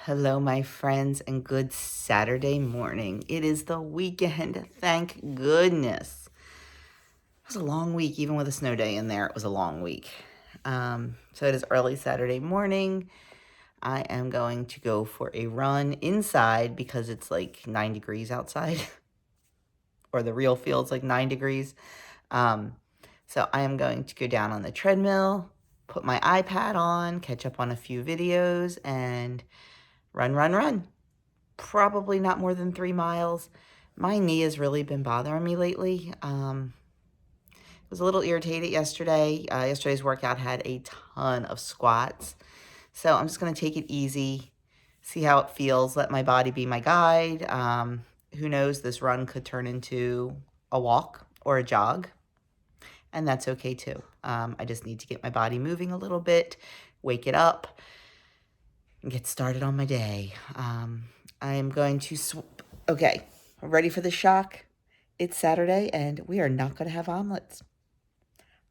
Hello, my friends, and good Saturday morning. It is the weekend, thank goodness. It was a long week, even with a snow day in there, it was a long week. So it is early Saturday morning. I am going to go for a run inside because it's like 9 degrees outside, or the real field's like 9 degrees. So I am going to go down on the treadmill, put my iPad on, catch up on a few videos, and run. Probably not more than 3 miles. My knee has really been bothering me lately. Was a little irritated yesterday. Yesterday's workout had a ton of squats. So I'm just going to take it easy, see how it feels, let my body be my guide. Who knows, this run could turn into a walk or a jog, and that's okay too. I just need to get my body moving a little bit, wake it up, and get started on my day. I am going to okay, ready for the shock? It's Saturday and we are not going to have omelets.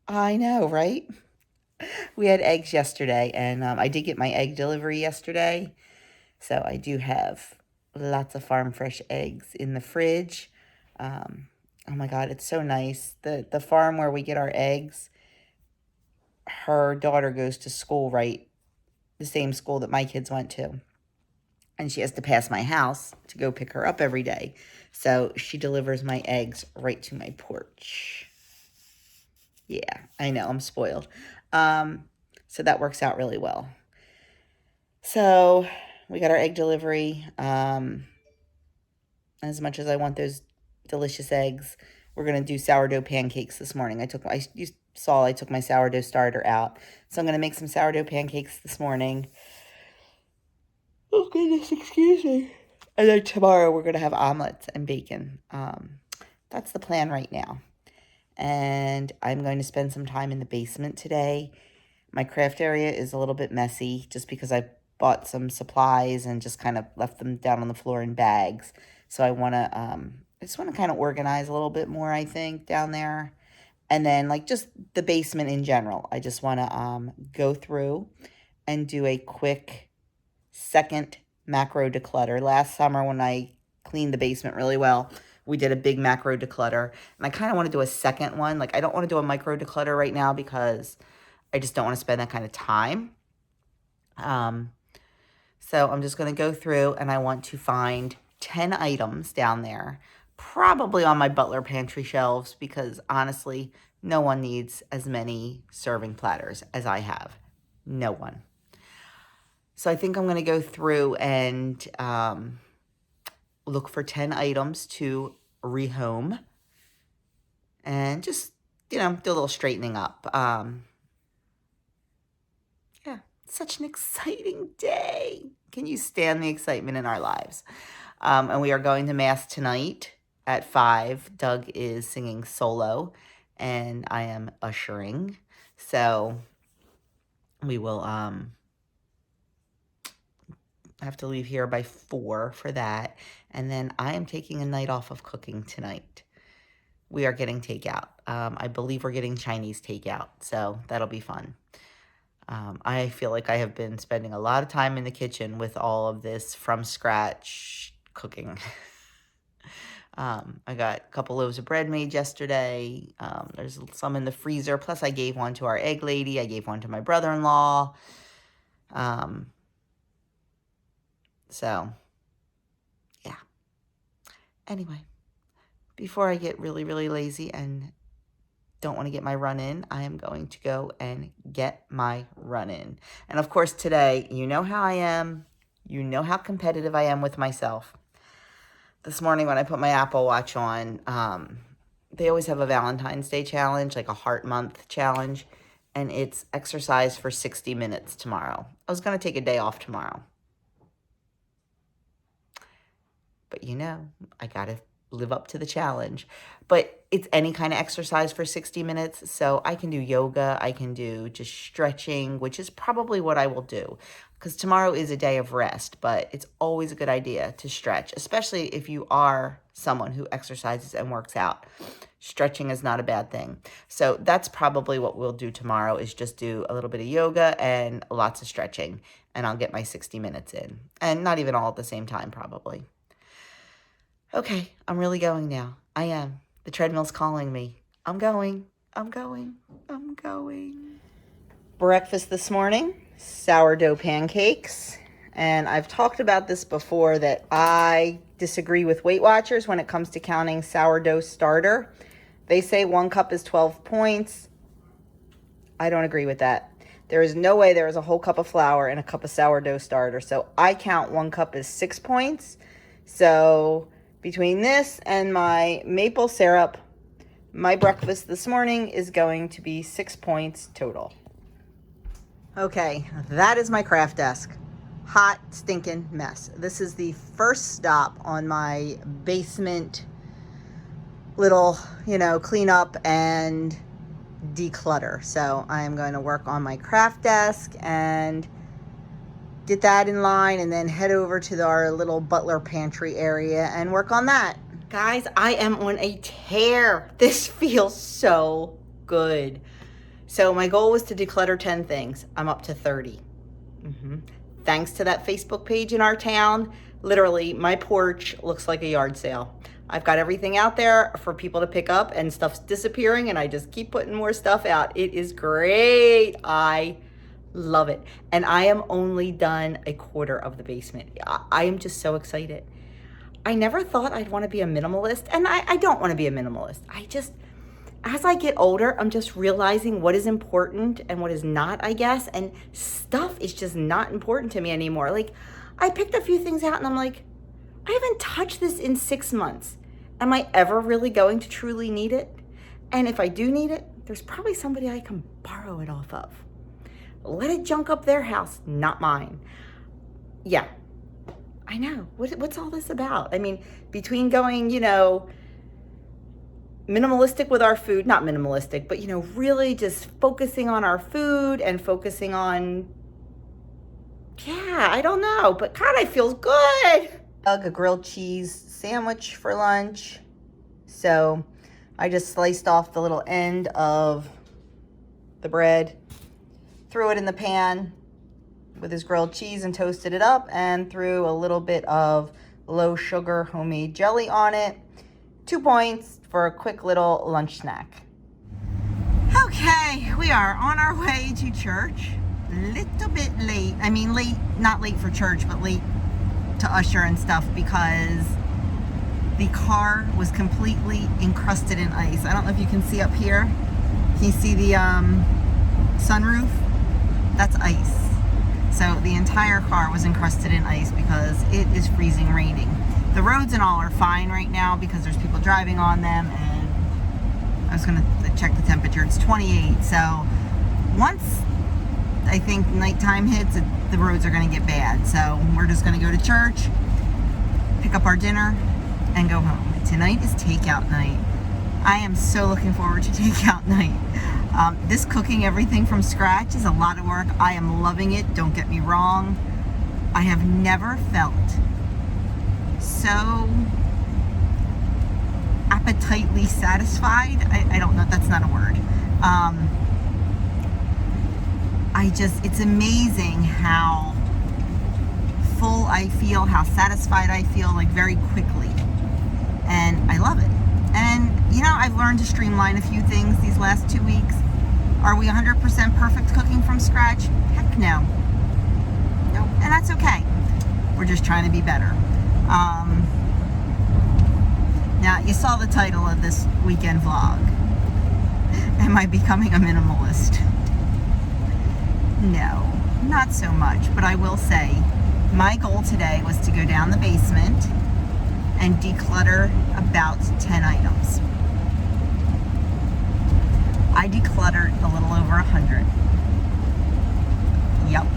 I know, right? We had eggs yesterday, and I did get my egg delivery yesterday. So I do have lots of farm fresh eggs in the fridge. Oh my God, it's so nice. The farm where we get our eggs, her daughter goes to school, right? The same school that my kids went to. And she has to pass my house to go pick her up every day. So she delivers my eggs right to my porch. Yeah, I know, I'm spoiled. So that works out really well. So we got our egg delivery. As much as I want those delicious eggs, we're going to do sourdough pancakes this morning. You saw I took my sourdough starter out. So I'm going to make some sourdough pancakes this morning. Oh, goodness, excuse me. And then tomorrow we're going to have omelets and bacon. That's the plan right now. And I'm going to spend some time in the basement today. My craft area is a little bit messy just because I bought some supplies and just kind of left them down on the floor in bags. So I just want to kind of organize a little bit more, I think, down there. And then like just the basement in general. I just want to go through and do a quick second macro declutter. Last summer when I cleaned the basement really well, we did a big macro declutter. And I kind of want to do a second one. Like I don't want to do a micro declutter right now because I just don't want to spend that kind of time. So I'm just going to go through and I want to find 10 items down there, probably on my butler pantry shelves, because honestly, no one needs as many serving platters as I have. No one. So I think I'm going to go through and look for 10 items to rehome and just, do a little straightening up. Yeah, such an exciting day. Can you stand the excitement in our lives? And we are going to Mass tonight at 5. Doug is singing solo, and I am ushering. So we will have to leave here by 4 for that. And then I am taking a night off of cooking tonight. We are getting takeout. I believe we're getting Chinese takeout, so that'll be fun. I feel like I have been spending a lot of time in the kitchen with all of this from scratch cooking. I got a couple loaves of bread made yesterday. There's some in the freezer. Plus, I gave one to our egg lady. I gave one to my brother-in-law. So, yeah. Anyway, before I get really, really lazy and don't want to get my run in, I am going to go and get my run in. And of course, today, you know how I am. You know how competitive I am with myself. This morning when I put my Apple Watch on, they always have a Valentine's Day challenge, like a heart month challenge, and it's exercise for 60 minutes tomorrow. I was going to take a day off tomorrow. But I got to live up to the challenge. But it's any kind of exercise for 60 minutes. So I can do yoga. I can do just stretching, which is probably what I will do, because tomorrow is a day of rest. But it's always a good idea to stretch, especially if you are someone who exercises and works out. Stretching is not a bad thing. So that's probably what we'll do tomorrow, is just do a little bit of yoga and lots of stretching. And I'll get my 60 minutes in. And not even all at the same time, probably. Okay, I'm really going now. I am. The treadmill's calling me. I'm going. Breakfast this morning, sourdough pancakes. And I've talked about this before, that I disagree with Weight Watchers when it comes to counting sourdough starter. They say 1 cup is 12 points. I don't agree with that. There is no way there is a whole cup of flour in a cup of sourdough starter. So I count 1 cup as 6 points. So between this and my maple syrup, my breakfast this morning is going to be 6 points total. Okay, that is my craft desk. Hot, stinking mess. This is the first stop on my basement little, clean up and declutter. So I am going to work on my craft desk and get that in line, and then head over to our little butler pantry area and work on that. Guys, I am on a tear. This feels so good. So my goal was to declutter 10 things. I'm up to 30. Thanks to that Facebook page in our town, literally my porch looks like a yard sale. I've got everything out there for people to pick up, and stuff's disappearing, and I just keep putting more stuff out. It is great. I love it. And I am only done a quarter of the basement. I am just so excited. I never thought I'd want to be a minimalist, and I don't want to be a minimalist. As I get older, I'm just realizing what is important and what is not, I guess, and stuff is just not important to me anymore. Like, I picked a few things out and I'm like, I haven't touched this in 6 months. Am I ever really going to truly need it? And if I do need it, there's probably somebody I can borrow it off of. Let it junk up their house, not mine. Yeah, I know. What's all this about? I mean, between going, minimalistic with our food, not minimalistic, but, really just focusing on our food and focusing on, I don't know, but God, I feel good. A grilled cheese sandwich for lunch. So I just sliced off the little end of the bread, threw it in the pan with his grilled cheese and toasted it up, and threw a little bit of low sugar homemade jelly on it. 2 points for a quick little lunch snack. Okay, we are on our way to church. Little bit late. I mean, late, not late for church, but late to usher and stuff, because the car was completely encrusted in ice. I don't know if you can see up here. Can you see the sunroof? That's ice. So the entire car was encrusted in ice because it is freezing raining. The roads and all are fine right now because there's people driving on them, and I was gonna check the temperature. It's 28. So once I think nighttime hits, the roads are gonna get bad. So we're just gonna go to church, pick up our dinner, and go home. Tonight is takeout night. I am so looking forward to takeout night. This cooking everything from scratch is a lot of work. I am loving it, don't get me wrong. I have never felt so appetitely satisfied. I don't know, that's not a word. It's amazing how full I feel, how satisfied I feel, like very quickly. And I love it. And, I've learned to streamline a few things these last 2 weeks. Are we 100% perfect cooking from scratch? Heck no. No, and that's okay. We're just trying to be better. Now, you saw the title of this weekend vlog. Am I becoming a minimalist? No, not so much. But I will say, my goal today was to go down the basement and declutter about 10 items. I decluttered a little over 100. Yep.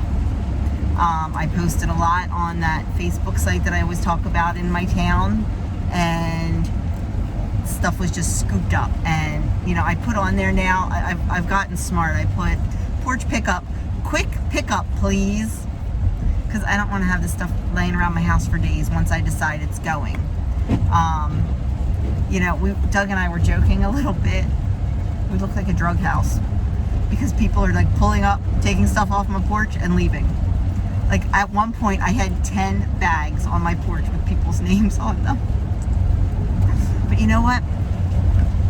I posted a lot on that Facebook site that I always talk about in my town, and stuff was just scooped up. And, I put on there now, I've gotten smart. I put porch pickup, quick pickup, please. Because I don't want to have this stuff laying around my house for days once I decide it's going. Doug and I were joking a little bit. We look like a drug house because people are like pulling up, taking stuff off my porch and leaving. Like at one point I had 10 bags on my porch with people's names on them. But you know what?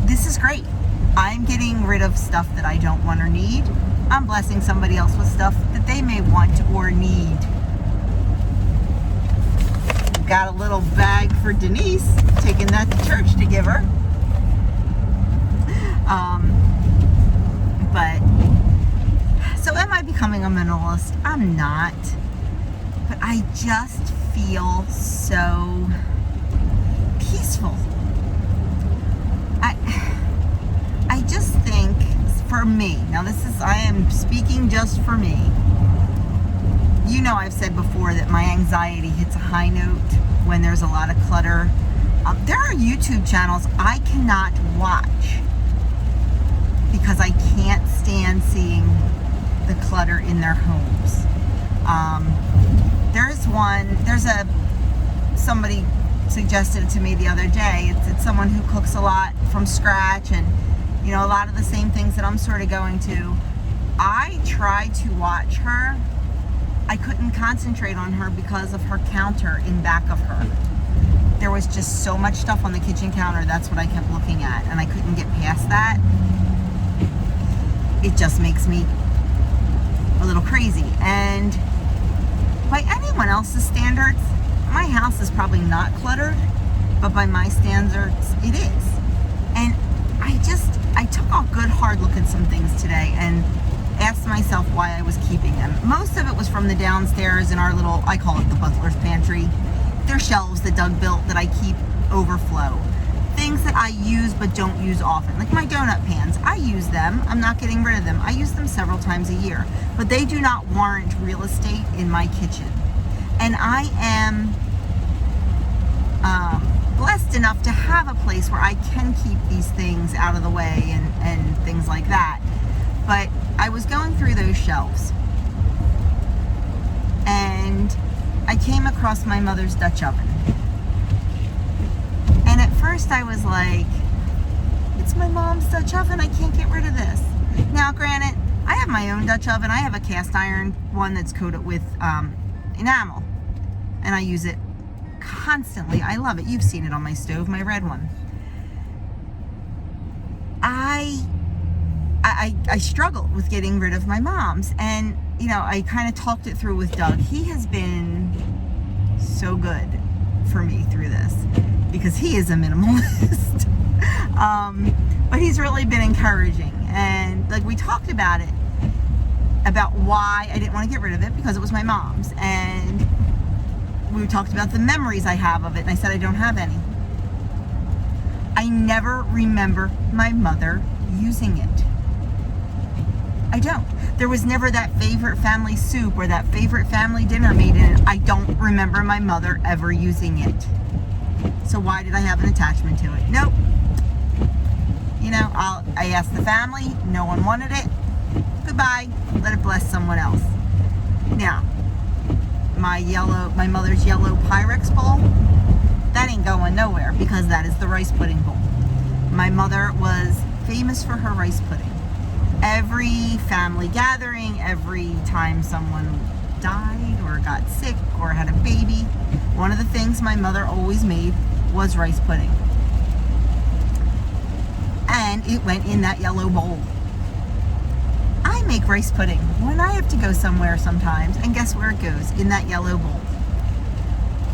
This is great. I'm getting rid of stuff that I don't want or need. I'm blessing somebody else with stuff that they may want or need. Got a little bag for Denise, taking that to church to give her. So am I becoming a minimalist? I'm not. But I just feel so peaceful. I just think, for me, now I am speaking just for me. I've said before that my anxiety hits a high note when there's a lot of clutter. There are YouTube channels I cannot watch because I can't stand seeing the clutter in their homes. Somebody suggested it to me the other day. It's someone who cooks a lot from scratch and, a lot of the same things that I'm sort of going to. I tried to watch her. I couldn't concentrate on her because of her counter in back of her. There was just so much stuff on the kitchen counter. That's what I kept looking at, and I couldn't get past that. It just makes me a little crazy. And by anyone else's standards, my house is probably not cluttered, but by my standards, it is. And I took a good hard look at some things today and asked myself why I was keeping them. Most of it was from the downstairs in our little, I call it the butler's pantry. They're shelves that Doug built that I keep overflow. Things that I use but don't use often. Like my donut pans, I use them. I'm not getting rid of them. I use them several times a year. But they do not warrant real estate in my kitchen. And I am blessed enough to have a place where I can keep these things out of the way and things like that. But I was going through those shelves and I came across my mother's Dutch oven. And at first I was like, it's my mom's Dutch oven, I can't get rid of this. Now granted, I have my own Dutch oven. I have a cast iron one that's coated with enamel. And I use it constantly. I love it. You've seen it on my stove, my red one. I struggled with getting rid of my mom's, and I kind of talked it through with Doug. He has been so good for me through this because he is a minimalist. But he's really been encouraging, and like we talked about it, about why I didn't want to get rid of it because it was my mom's, and we talked about the memories I have of it, and I said I don't have any. I never remember my mother using it. I don't. There was never that favorite family soup or that favorite family dinner made in it. I don't remember my mother ever using it. So why did I have an attachment to it? Nope. I asked the family, no one wanted it. Goodbye. Let it bless someone else. Now, my mother's yellow Pyrex bowl, that ain't going nowhere because that is the rice pudding bowl. My mother was famous for her rice pudding. Every family gathering, every time someone died or got sick or had a baby, one of the things my mother always made was rice pudding. And it went in that yellow bowl. I make rice pudding when I have to go somewhere sometimes, and guess where it goes? In that yellow bowl.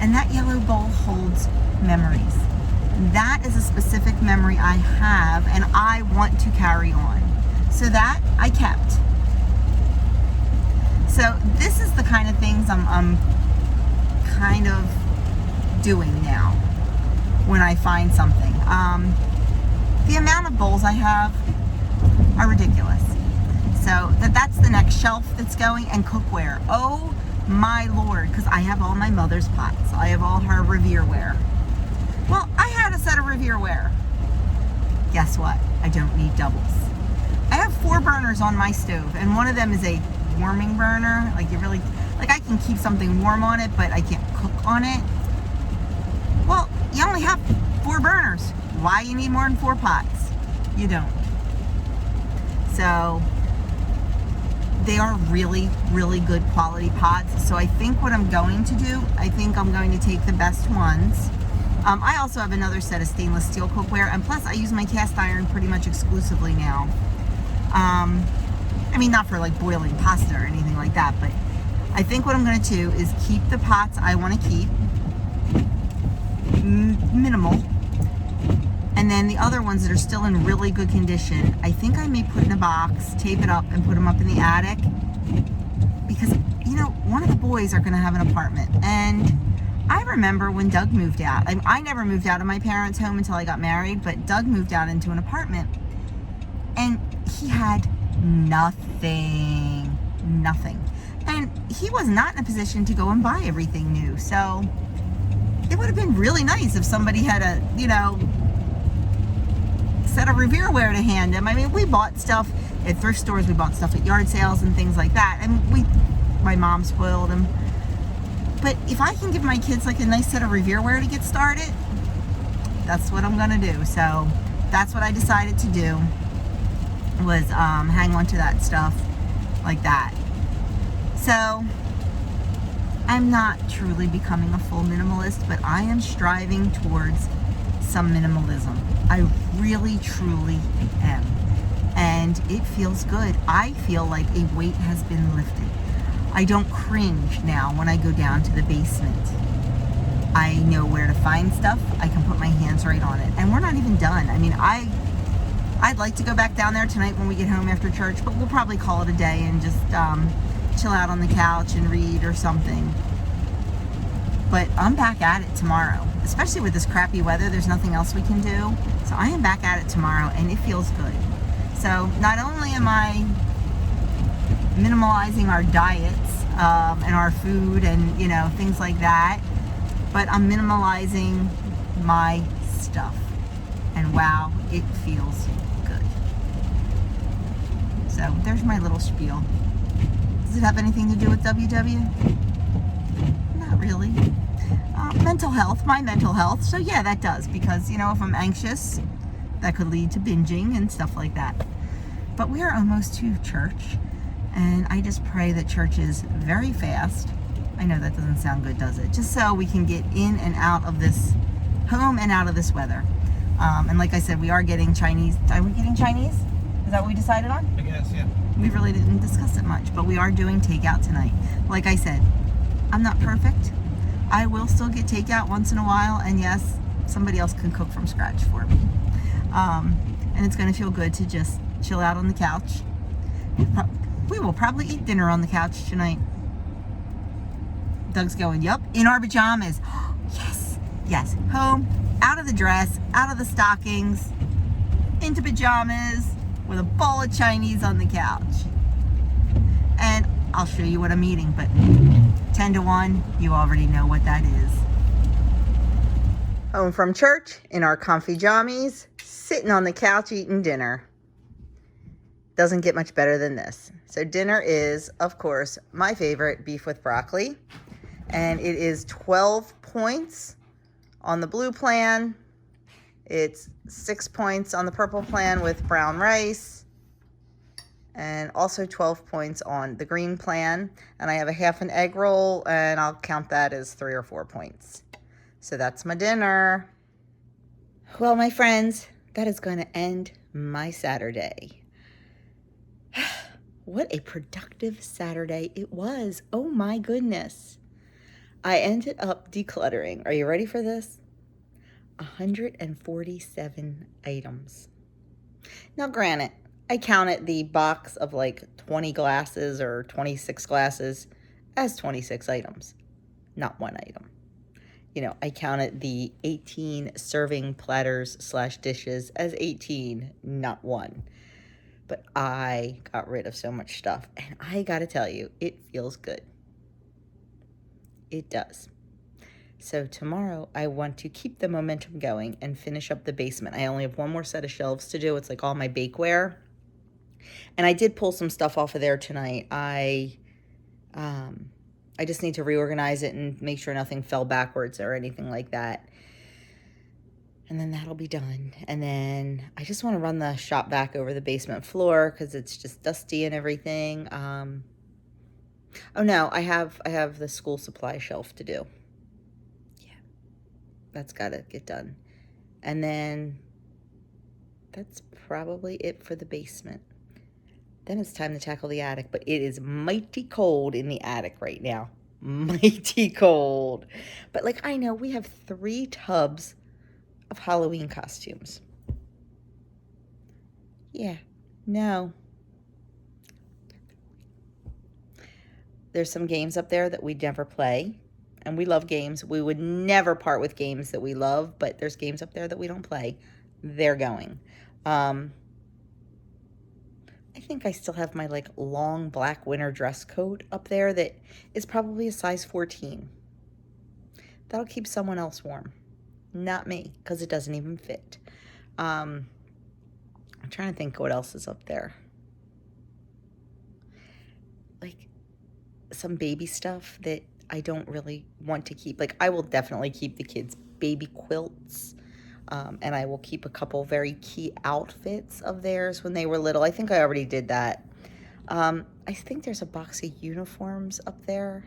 And that yellow bowl holds memories. That is a specific memory I have and I want to carry on. So that I kept. So this is the kind of things I'm kind of doing now when I find something. The amount of bowls I have are ridiculous. So that's the next shelf that's going, and cookware. Oh my Lord, because I have all my mother's pots. I have all her Revereware. Well, I had a set of Revereware. guess what? I don't need doubles. I have 4 burners on my stove, and one of them is a warming burner. Like I can keep something warm on it, but I can't cook on it. Well, you only have 4 burners. Why you need more than 4 pots? You don't. So they are really, really good quality pots. So I think what I'm going to do, I think I'm going to take the best ones. I also have another set of stainless steel cookware, and plus I use my cast iron pretty much exclusively now. I mean, not for like boiling pasta or anything like that, but I think what I'm going to do is keep the pots I want to keep minimal, and then the other ones that are still in really good condition, I think I may put in a box, tape it up, and put them up in the attic, because, you know, one of the boys are going to have an apartment, and I remember when Doug moved out. I never moved out of my parents' home until I got married, but Doug moved out into an apartment, and he had nothing, and he was not in a position to go and buy everything new. So it would have been really nice if somebody had a, you know, set of revereware to hand him. I mean, we bought stuff at thrift stores, we bought stuff at yard sales and things like that, and my mom spoiled him. But if I can give my kids like a nice set of revereware to get started, that's what I'm gonna do. So that's what I decided to do, was hang on to that stuff like that. So I'm not truly becoming a full minimalist, but I am striving towards some minimalism. I really, truly am. And it feels good. I feel like a weight has been lifted. I don't cringe now when I go down to the basement. I know where to find stuff. I can put my hands right on it. And we're not even done. I mean, I'd like to go back down there tonight when we get home after church, but we'll probably call it a day and just chill out on the couch and read or something. But I'm back at it tomorrow. Especially with this crappy weather, there's nothing else we can do. So I am back at it tomorrow, and it feels good. So not only am I minimalizing our diets and our food and, you know, things like that, but I'm minimalizing my stuff. And wow, it feels good. So there's my little spiel. Does it have anything to do with WW? Not really. Mental health, my mental health. So yeah, that does, because, you know, if I'm anxious, that could lead to binging and stuff like that. But we are almost to church, and I just pray that church is very fast. I know that doesn't sound good, does it? Just so we can get in and out of this home and out of this weather. And like I said, we are getting Chinese. Are we getting Chinese? Is that what we decided on? I guess, yeah. We really didn't discuss it much, but we are doing takeout tonight. Like I said, I'm not perfect. I will still get takeout once in a while, and yes, somebody else can cook from scratch for me. And it's going to feel good to just chill out on the couch. We will probably eat dinner on the couch tonight. Doug's going, yup, in our pajamas. Yes, home, out of the dress, out of the stockings, into pajamas, with a bowl of Chinese on the couch. And I'll show you what I'm eating, but 10 to 1, you already know what that is. Home from church in our comfy jammies, sitting on the couch eating dinner. Doesn't get much better than this. So dinner is, of course, my favorite, beef with broccoli. And it is 12 points on the blue plan. It's 6 points on the purple plan with brown rice. And also 12 points on the green plan. And I have a half an egg roll, and I'll count that as 3 or 4 points. So that's my dinner. Well, my friends, that is going to end my Saturday. What a productive Saturday it was. Oh my goodness. I ended up decluttering. Are you ready for this? 147 items. Now, granted, I counted the box of like 20 glasses or 26 glasses as 26 items, not one item. You know, I counted the 18 serving platters / dishes as 18, not one. But I got rid of so much stuff, and I gotta tell you, it feels good. It does. So tomorrow I want to keep the momentum going and finish up the basement. I only have one more set of shelves to do. It's like all my bakeware. And I did pull some stuff off of there tonight. I just need to reorganize it and make sure nothing fell backwards or anything like that. And then that'll be done. And then I just want to run the shop back over the basement floor because it's just dusty and everything. Oh no, I have the school supply shelf to do. Yeah, that's got to get done. And then that's probably it for the basement. Then it's time to tackle the attic, but it is mighty cold in the attic right now. Mighty cold. But like, I know we have 3 tubs of Halloween costumes. Yeah, no. There's some games up there that we never play, and we love games. We would never part with games that we love, but there's games up there that we don't play. They're going. I think I still have my like long black winter dress coat up there that is probably a size 14. That'll keep someone else warm. Not me, because it doesn't even fit. I'm trying to think what else is up there. Like some baby stuff that I don't really want to keep. Like I will definitely keep the kids' baby quilts. And I will keep a couple very key outfits of theirs when they were little. I think I already did that. I think there's a box of uniforms up there.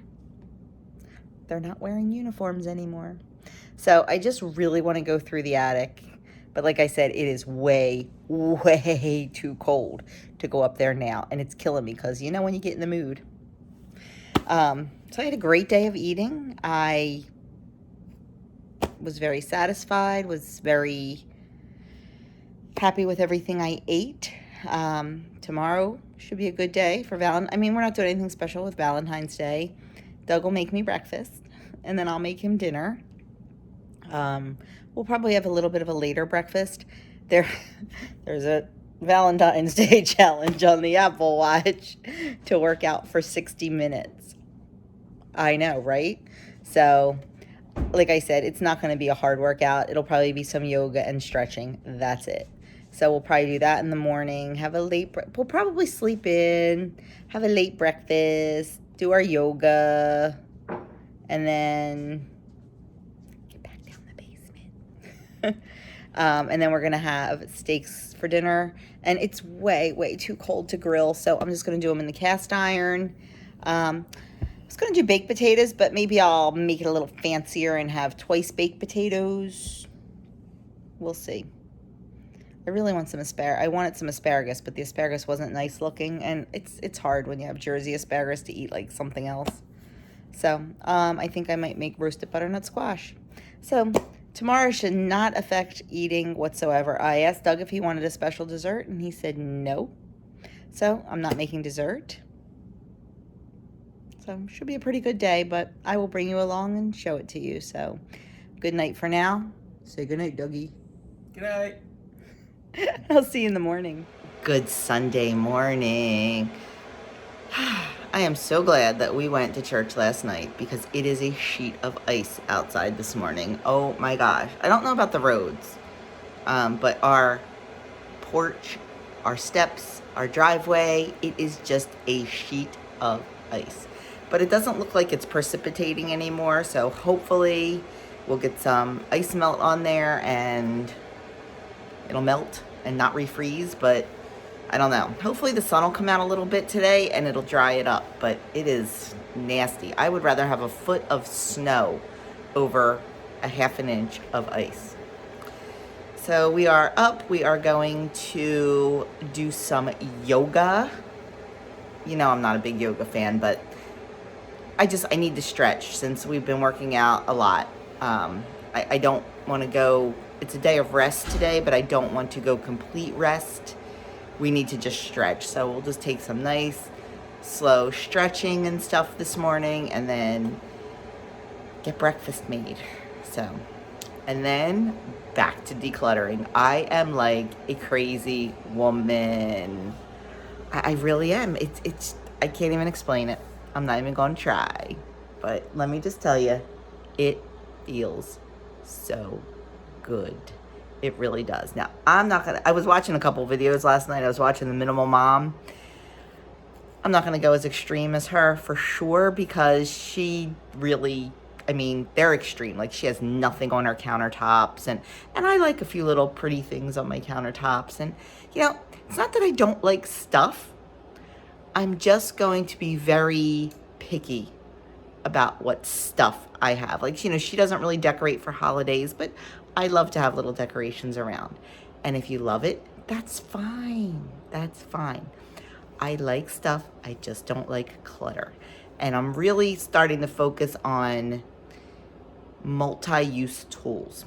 They're not wearing uniforms anymore. So I just really want to go through the attic. But like I said, it is way, way too cold to go up there now. And it's killing me because, you know, when you get in the mood. So I had a great day of eating. I was very satisfied, was very happy with everything I ate. Tomorrow should be a good day for Valentine. I mean, we're not doing anything special with Valentine's Day. Doug will make me breakfast, and then I'll make him dinner. We'll probably have a little bit of a later breakfast. There's a Valentine's Day challenge on the Apple Watch to work out for 60 minutes. I know, right? So like I said, it's not going to be a hard workout. It'll probably be some yoga and stretching. That's it. So we'll probably do that in the morning. We'll probably sleep in, have a late breakfast, do our yoga, and then get back down the basement. And then we're going to have steaks for dinner. And it's way, way too cold to grill, so I'm just going to do them in the cast iron. I was going to do baked potatoes, but maybe I'll make it a little fancier and have twice baked potatoes. We'll see. I really want some asparagus. I wanted some asparagus, but the asparagus wasn't nice looking, and it's hard when you have Jersey asparagus to eat like something else. So I think I might make roasted butternut squash. So tomorrow should not affect eating whatsoever. I asked Doug if he wanted a special dessert, and he said no. So I'm not making dessert. So should be a pretty good day, but I will bring you along and show it to you. So good night for now. Say good night, Dougie. Good night. I'll see you in the morning. Good Sunday morning. I am so glad that we went to church last night because it is a sheet of ice outside this morning. Oh my gosh. I don't know about the roads, but our porch, our steps, our driveway, it is just a sheet of ice. But it doesn't look like it's precipitating anymore, so hopefully we'll get some ice melt on there and it'll melt and not refreeze, but I don't know. Hopefully the sun will come out a little bit today and it'll dry it up, but it is nasty. I would rather have a foot of snow over a half an inch of ice. So we are up. We are going to do some yoga. You know I'm not a big yoga fan, but I need to stretch since we've been working out a lot. I don't want to go, it's a day of rest today, but I don't want to go complete rest. We need to just stretch. So we'll just take some nice, slow stretching and stuff this morning and then get breakfast made. So, and then back to decluttering. I am like a crazy woman. I really am. I can't even explain it. I'm not even going to try. But let me just tell you, it feels so good. It really does. Now, I was watching a couple videos last night. I was watching the Minimal Mom. I'm not going to go as extreme as her for sure, because she really, I mean, they're extreme. Like, she has nothing on her countertops, and I like a few little pretty things on my countertops. And, you know, it's not that I don't like stuff. I'm just going to be very picky about what stuff I have. Like, you know, she doesn't really decorate for holidays, but I love to have little decorations around. And if you love it, that's fine. That's fine. I like stuff. I just don't like clutter. And I'm really starting to focus on multi-use tools.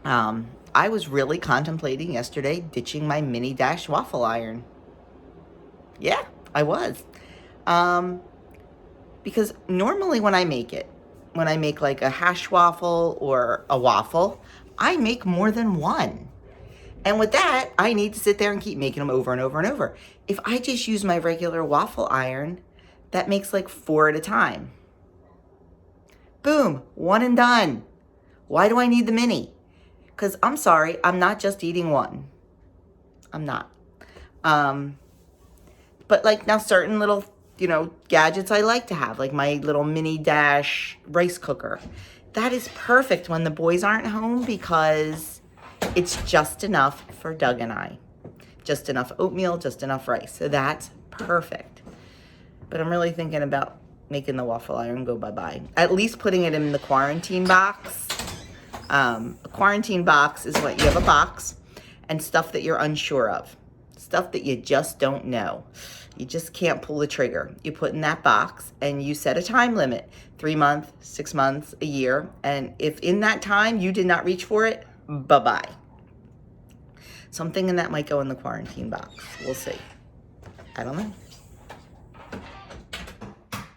I was really contemplating yesterday ditching my mini dash waffle iron. Yeah, I was. Because normally when I make like a hash waffle or a waffle, I make more than one. And with that, I need to sit there and keep making them over and over and over. If I just use my regular waffle iron, that makes like 4 at a time. Boom, 1 and done. Why do I need the mini? Because I'm sorry, I'm not just eating one. I'm not. But like now certain little, you know, gadgets I like to have, like my little mini dash rice cooker. That is perfect when the boys aren't home, because it's just enough for Doug and I. Just enough oatmeal, just enough rice. So that's perfect. But I'm really thinking about making the waffle iron go bye-bye. At least putting it in the quarantine box. A quarantine box is what you have a box and stuff that you're unsure of. Stuff that you just don't know. You just can't pull the trigger. You put in that box and you set a time limit. 3 months, 6 months, a year. And if in that time you did not reach for it, bye-bye. So I'm thinking that might go in the quarantine box. We'll see. I don't know.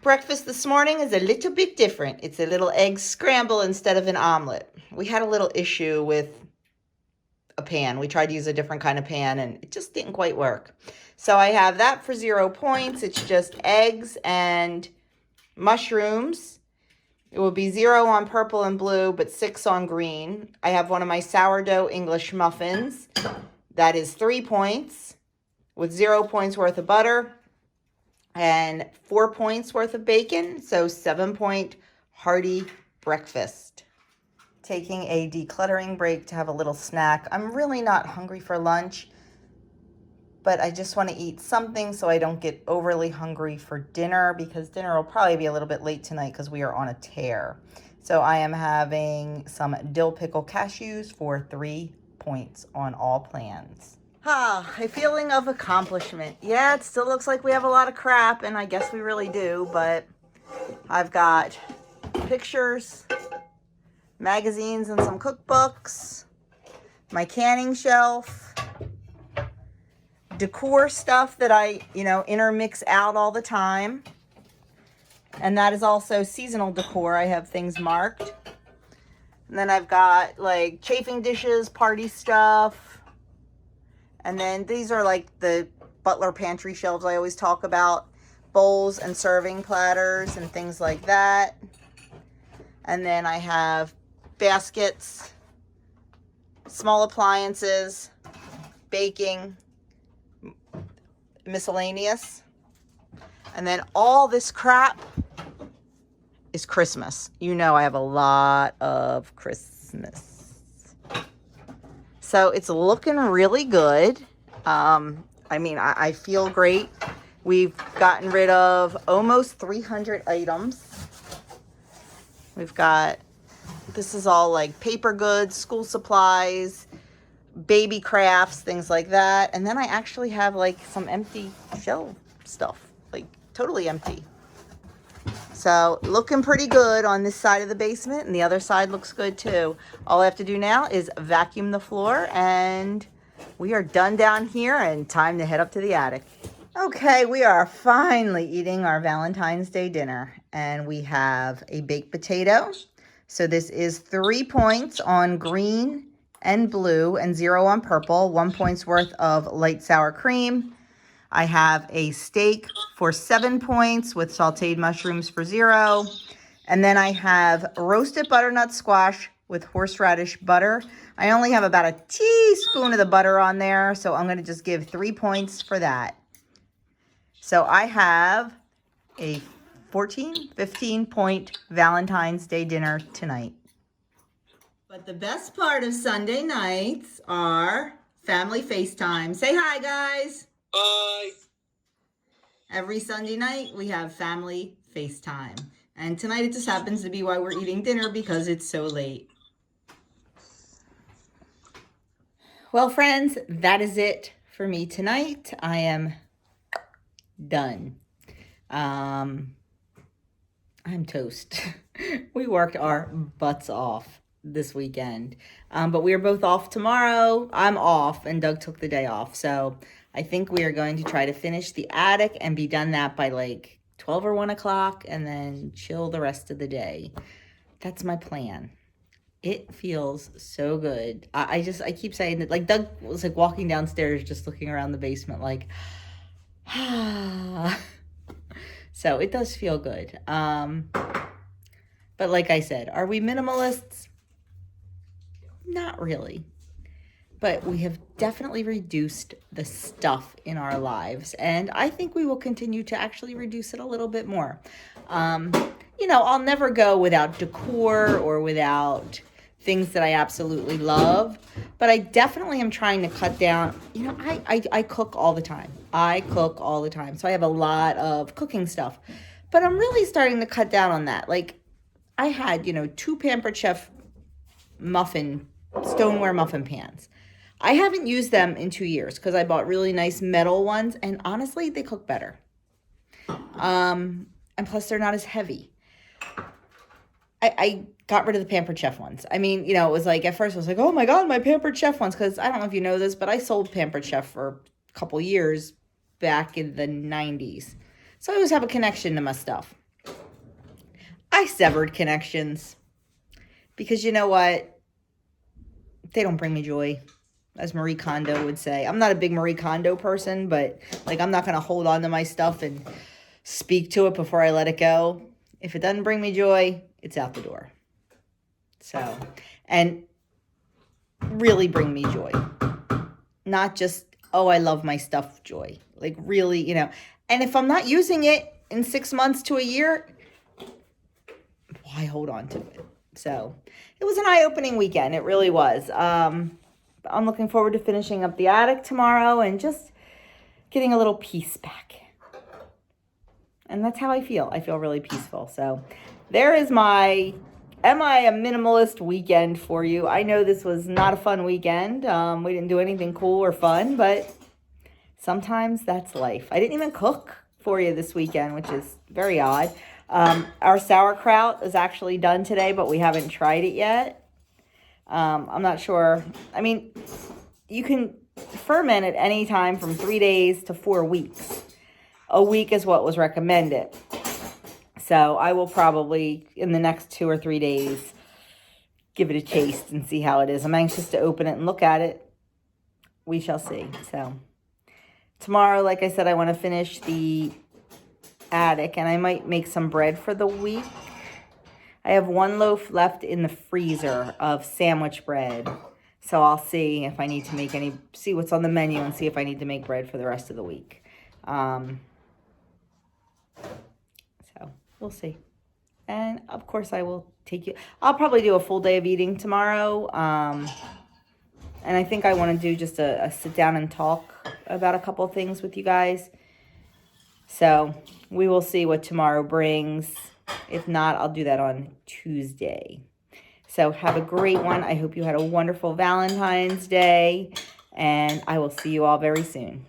Breakfast this morning is a little bit different. It's a little egg scramble instead of an omelet. We had a little issue with a pan. We tried to use a different kind of pan and it just didn't quite work. So I have that for 0 points. It's just eggs and mushrooms. It will be 0 on purple and blue, but 6 on green. I have one of my sourdough English muffins. That is 3 points with 0 points worth of butter and 4 points worth of bacon. So 7-point hearty breakfast. Taking a decluttering break to have a little snack. I'm really not hungry for lunch, but I just want to eat something so I don't get overly hungry for dinner, because dinner will probably be a little bit late tonight because we are on a tear. So I am having some dill pickle cashews for 3 points on all plans. A feeling of accomplishment. Yeah, it still looks like we have a lot of crap, and I guess we really do, but I've got pictures, magazines, and some cookbooks, my canning shelf, decor stuff that I, intermix out all the time. And that is also seasonal decor. I have things marked. And then I've got like chafing dishes, party stuff. And then these are like the butler pantry shelves I always talk about. Bowls and serving platters and things like that. And then I have baskets, small appliances, baking, miscellaneous. And then all this crap is Christmas. You know I have a lot of Christmas. So it's looking really good. I feel great. We've gotten rid of almost 300 items. We've got, this is all like paper goods, school supplies, baby crafts, things like that. And then I actually have like some empty shelf stuff, like totally empty. So looking pretty good on this side of the basement, and the other side looks good too. All I have to do now is vacuum the floor, and we are done down here and time to head up to the attic. Okay, we are finally eating our Valentine's Day dinner, and we have a baked potato. So this is 3 points on green and blue and 0 on purple, 1 point's worth of light sour cream. I have a steak for 7 points with sauteed mushrooms for 0, And then I have roasted butternut squash with horseradish butter. I only have about a teaspoon of the butter on there, so I'm going to just give 3 points for that. So I have a 15 point Valentine's Day dinner tonight. But the best part of Sunday nights are family FaceTime. Say hi, guys. Hi. Every Sunday night we have family FaceTime. And tonight it just happens to be why we're eating dinner because it's so late. Well, friends, that is it for me tonight. I am done. I'm toast. We worked our butts off this weekend. But we are both off tomorrow. I'm off and Doug took the day off. So I think we are going to try to finish the attic and be done that by like 12 or 1 o'clock and then chill the rest of the day. That's my plan. It feels so good. I keep saying that, like Doug was like walking downstairs just looking around the basement like, so it does feel good. But like I said, are we minimalists? Not really. But we have definitely reduced the stuff in our lives. And I think we will continue to actually reduce it a little bit more. You know, I'll never go without decor or without things that I absolutely love. But I definitely am trying to cut down. You know, I cook all the time. I cook all the time. So I have a lot of cooking stuff. But I'm really starting to cut down on that. Like, I had, 2 Pampered Chef stoneware muffin pans. I haven't used them in 2 years because I bought really nice metal ones, and honestly, they cook better. And plus, they're not as heavy. I got rid of the Pampered Chef ones. I mean, it was like, at first I was like, oh my God, my Pampered Chef ones. Because I don't know if you know this, but I sold Pampered Chef for a couple years back in the 90s. So I always have a connection to my stuff. I severed connections. Because you know what? They don't bring me joy. As Marie Kondo would say. I'm not a big Marie Kondo person, but like I'm not going to hold on to my stuff and speak to it before I let it go. If it doesn't bring me joy, it's out the door. So, and really bring me joy. Not just, oh, I love my stuff joy. Like really, and if I'm not using it in 6 months to a year, why hold on to it? So it was an eye-opening weekend. It really was. I'm looking forward to finishing up the attic tomorrow and just getting a little peace back. And that's how I feel. I feel really peaceful. So there is my Am I a Minimalist weekend for you. I know this was not a fun weekend. We didn't do anything cool or fun, but sometimes that's life. I didn't even cook for you this weekend, which is very odd. Our sauerkraut is actually done today, but we haven't tried it yet. I'm not sure. I mean, you can ferment at any time from 3 days to 4 weeks. A week is what was recommended. So I will probably, in the next 2 or 3 days, give it a taste and see how it is. I'm anxious to open it and look at it. We shall see. So tomorrow, like I said, I want to finish the attic, and I might make some bread for the week. I have 1 loaf left in the freezer of sandwich bread. So I'll see if I need to make see what's on the menu and see if I need to make bread for the rest of the week. So we'll see. And of course I will take you. I'll probably do a full day of eating tomorrow. And I think I want to do just a sit down and talk about a couple of things with you guys. So we will see what tomorrow brings. If not, I'll do that on Tuesday. So have a great one. I hope you had a wonderful Valentine's Day. And I will see you all very soon.